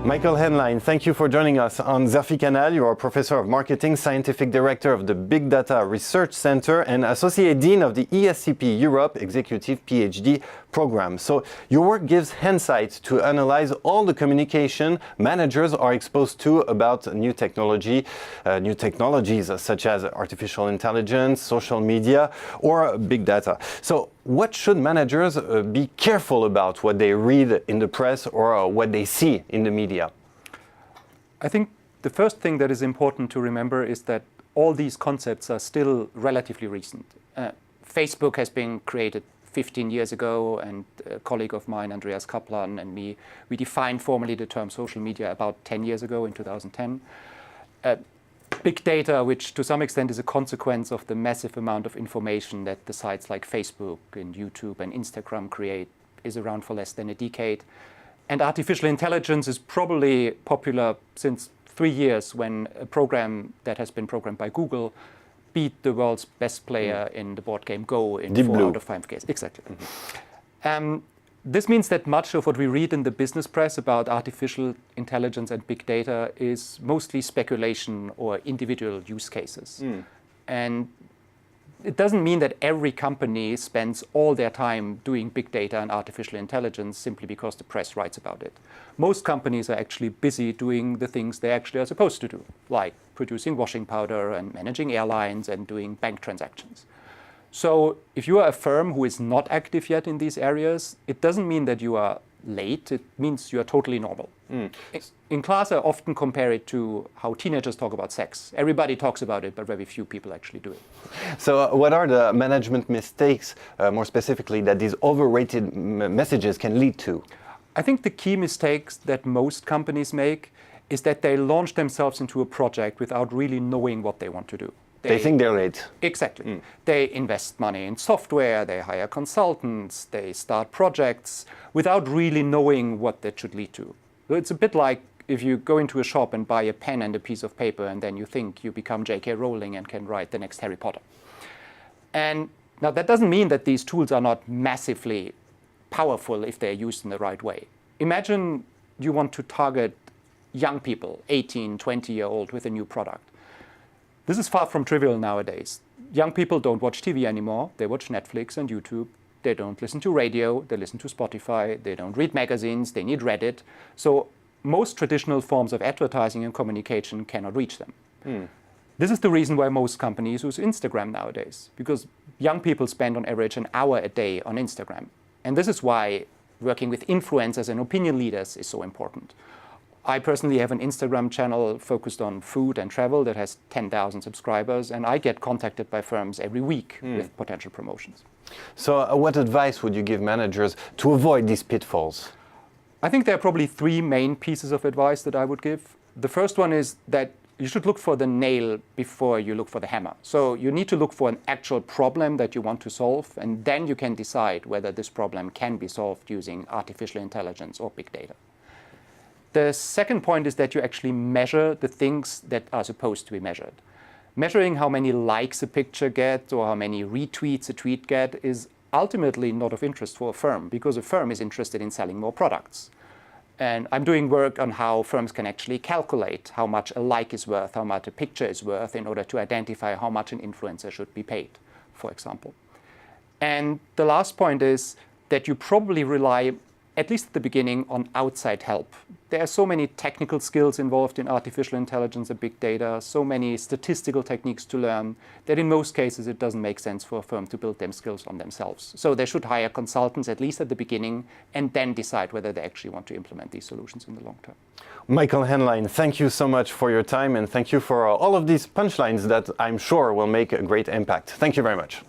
Michael Haenlein, thank you for joining us on Xerfi Canal. You are Professor of Marketing, Scientific Director of the Big Data Research Center and Associate Dean of the ESCP Europe Executive PhD program. So your work gives insight to analyze all the communication managers are exposed to about new technologies such as artificial intelligence, social media, or big data. So what should managers be careful about what they read in the press or what they see in the media? I think the first thing that is important to remember is that all these concepts are still relatively recent. Facebook has been created 15 years ago, and a colleague of mine, Andreas Kaplan, and me, we defined formally the term social media about 10 years ago in 2010. Big data, which to some extent is a consequence of the massive amount of information that the sites like Facebook and YouTube and Instagram create, is around for less than a decade. And artificial intelligence is probably popular since 3 years, when a program that has been programmed by Google beat the world's best player in the board game Go in 4 out of 5 cases. Exactly. This means that much of what we read in the business press about artificial intelligence and big data is mostly speculation or individual use cases. And it doesn't mean that every company spends all their time doing big data and artificial intelligence simply because the press writes about it. Most companies are actually busy doing the things they actually are supposed to do, like producing washing powder and managing airlines and doing bank transactions. So if you are a firm who is not active yet in these areas, it doesn't mean that you are late. It means you are totally normal. In class, I often compare it to how teenagers talk about sex. Everybody talks about it, but very few people actually do it. So what are the management mistakes, more specifically, that these overrated messages can lead to? I think the key mistakes that most companies make is that they launch themselves into a project without really knowing what they want to do. They think they're late. Exactly. They invest money in software, they hire consultants, they start projects without really knowing what that should lead to. So it's a bit like if you go into a shop and buy a pen and a piece of paper, and then you think you become J.K. Rowling and can write the next Harry Potter. And now that doesn't mean that these tools are not massively powerful if they're used in the right way. Imagine you want to target young people, 18, 20-year-old, with a new product. This is far from trivial nowadays. Young people don't watch TV anymore. They watch Netflix and YouTube. They don't listen to radio. They listen to Spotify. They don't read magazines. They need Reddit. So most traditional forms of advertising and communication cannot reach them. This is the reason why most companies use Instagram nowadays, because young people spend on average an hour a day on Instagram. And this is why working with influencers and opinion leaders is so important. I personally have an Instagram channel focused on food and travel that has 10,000 subscribers, and I get contacted by firms every week with potential promotions. So what advice would you give managers to avoid these pitfalls? I think there are probably 3 main pieces of advice that I would give. The first one is that you should look for the nail before you look for the hammer. So you need to look for an actual problem that you want to solve, and then you can decide whether this problem can be solved using artificial intelligence or big data. The second point is that you actually measure the things that are supposed to be measured. Measuring how many likes a picture gets or how many retweets a tweet gets is ultimately not of interest for a firm, because a firm is interested in selling more products. And I'm doing work on how firms can actually calculate how much a like is worth, how much a picture is worth, in order to identify how much an influencer should be paid, for example. And the last point is that you probably rely, at least at the beginning, on outside help. There are so many technical skills involved in artificial intelligence and big data, so many statistical techniques to learn, that in most cases it doesn't make sense for a firm to build them skills on themselves. So they should hire consultants, at least at the beginning, and then decide whether they actually want to implement these solutions in the long term. Michael Haenlein, thank you so much for your time, and thank you for all of these punchlines that I'm sure will make a great impact. Thank you very much.